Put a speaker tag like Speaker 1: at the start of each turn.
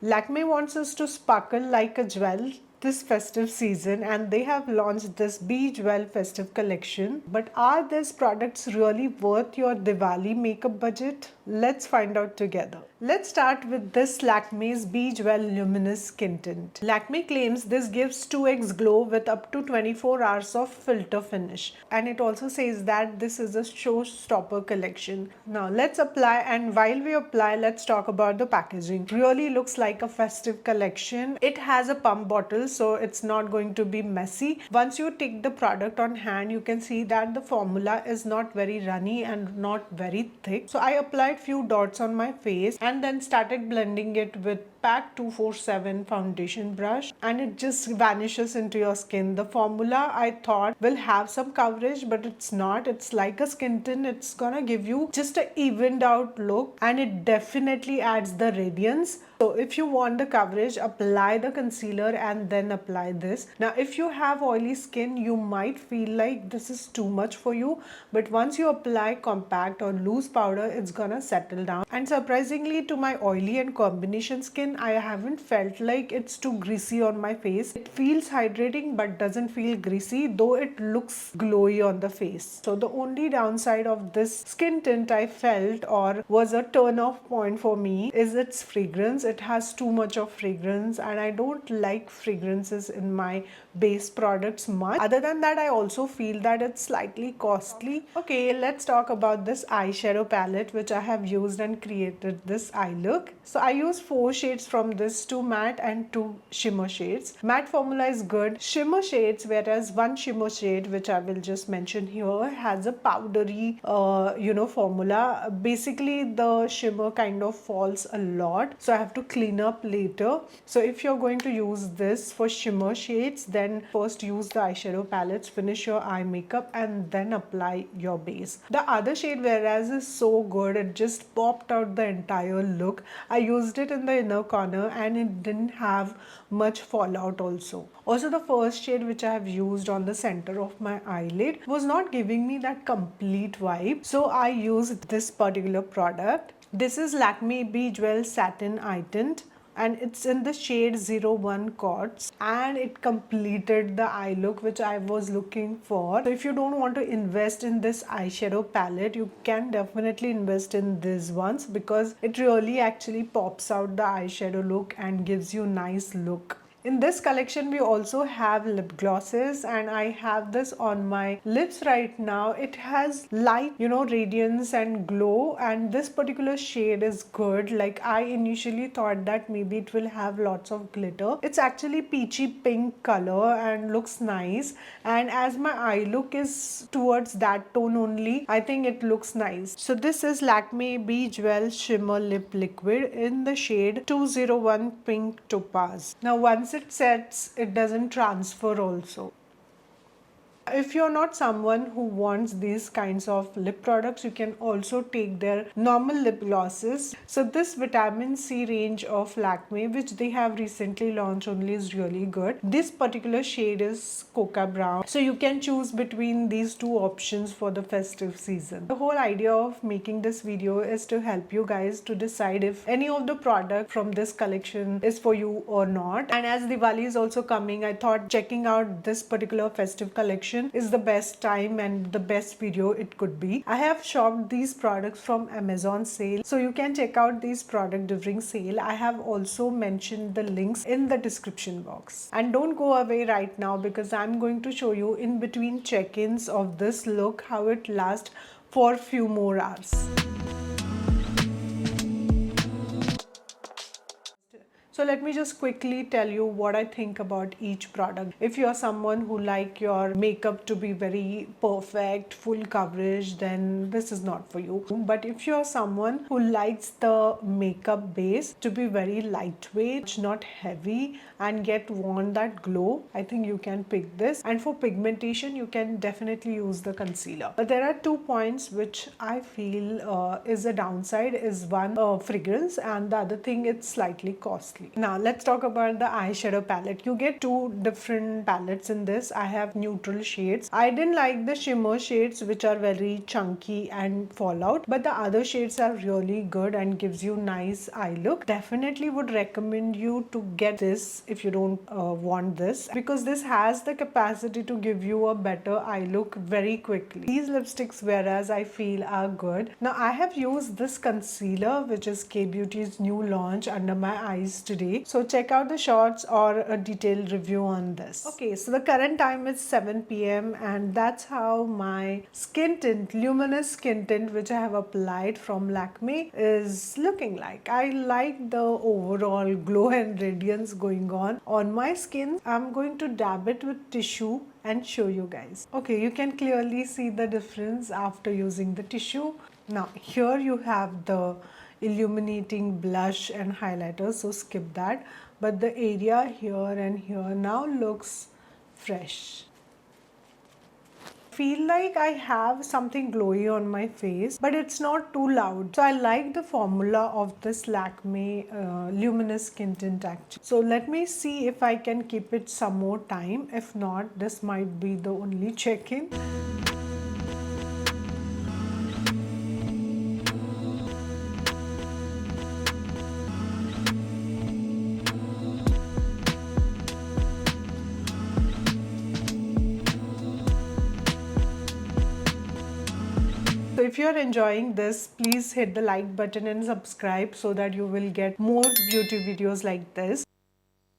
Speaker 1: Lakme wants us to sparkle like a jewel this festive season, and they have launched this Be Jewel festive collection. But are these products really worth your Diwali makeup budget? Let's find out together. Let's start with this Lakme's Be Jewel Luminous Skin Tint. Lakme claims this gives 2x glow with up to 24 hours of filter finish, and it also says that this is a showstopper collection. Now let's apply, and while we apply, let's talk about the packaging. Really looks like a festive collection. It has a pump bottle, so it's not going to be messy. Once you take the product on hand, you can see that the formula is not very runny and not very thick. So I applied few dots on my face and then started blending it with PAC 247 foundation brush, and it just vanishes into your skin. The formula I thought will have some coverage, but it's not. It's like a skin tint. It's gonna give you just a evened out look, and it definitely adds the radiance. So if you want the coverage, apply the concealer and then apply this. Now if you have oily skin, you might feel like this is too much for you, but once you apply compact or loose powder, it's gonna settle down. And surprisingly, to my oily and combination skin, I haven't felt like it's too greasy on my face. It feels hydrating but doesn't feel greasy, though it looks glowy on the face. So the only downside of this skin tint I felt, or was a turn off point for me, is its fragrance. It has too much of fragrance, and I don't like fragrances in my base products much. Other than that, I also feel that it's slightly costly. Okay, let's talk about this eyeshadow palette which I have used and created this eye look. So I use 4 shades from this, 2 matte and 2 shimmer shades. Matte formula is good. Shimmer shades, whereas one shimmer shade which I will just mention here has a powdery formula. Basically the shimmer kind of falls a lot, so I have to clean up later. So if you're going to use this for shimmer shades, then first use the eyeshadow palettes, finish your eye makeup, and then apply your base. The other shade, whereas, is so good. It just popped out the entire look. I used it in the inner corner and it didn't have much fallout also. Also, the first shade which I have used on the center of my eyelid was not giving me that complete vibe, so I used this particular product. This is Lakme Be Jewel Satin Eye Tint, and it's in the shade 01 Quartz, and it completed the eye look which I was looking for. So if you don't want to invest in this eyeshadow palette, you can definitely invest in these ones, because it really actually pops out the eyeshadow look and gives you nice look. In this collection, we also have lip glosses, and I have this on my lips right now. It has light, radiance and glow, and this particular shade is good. Like, I initially thought that maybe it will have lots of glitter. It's actually peachy pink color and looks nice, and as my eye look is towards that tone only, I think it looks nice. So this is Lakme Be Jewel Shimmer Lip Liquid in the shade 201 Pink Topaz. Now once it sets, it doesn't transfer also. If you're not someone who wants these kinds of lip products, you can also take their normal lip glosses. So this vitamin C range of Lakme, which they have recently launched only, is really good. This particular shade is Coca Brown, so you can choose between these two options for the festive season. The whole idea of making this video is to help you guys to decide if any of the product from this collection is for you or not. And as Diwali is also coming, I thought checking out this particular festive collection is the best time and the best video it could be. I have shopped these products from Amazon sale, so you can check out these products during sale. I have also mentioned the links in the description box. And don't go away right now, because I'm going to show you in between check-ins of this look how it lasts for few more hours. So let me just quickly tell you what I think about each product. If you're someone who like your makeup to be very perfect, full coverage, then this is not for you. But if you're someone who likes the makeup base to be very lightweight, not heavy, and yet want that glow, I think you can pick this. And for pigmentation, you can definitely use the concealer. But there are 2 points which I feel is a downside. Is one, fragrance, and the other thing, it's slightly costly. beautifully. Now let's talk about the eyeshadow palette. You get two different palettes in this. I have neutral shades. I didn't like the shimmer shades, which are very chunky and fallout, but the other shades are really good and gives you nice eye look. Definitely would recommend you to get this if you don't want this, because this has the capacity to give you a better eye look very quickly. These lipsticks, whereas I feel are good. Now I have used this concealer, which is K-Beauty's new launch, under my eyes today. So check out the shorts or a detailed review on this. Okay, so the current time is 7 p.m. and that's how my skin tint, luminous skin tint, which I have applied from Lakme, is looking like. I like the overall glow and radiance going on my skin. I'm going to dab it with tissue and show you guys. Okay, you can clearly see the difference after using the tissue. Now here you have the illuminating blush and highlighter, so skip that, but the area here and here now looks fresh. Feel like I have something glowy on my face, but it's not too loud. So I like the formula of this Lakme luminous skin tint actually. So let me see if I can keep it some more time. If not, this might be the only check-in. So if you are enjoying this, please hit the like button and subscribe so that you will get more beauty videos like this.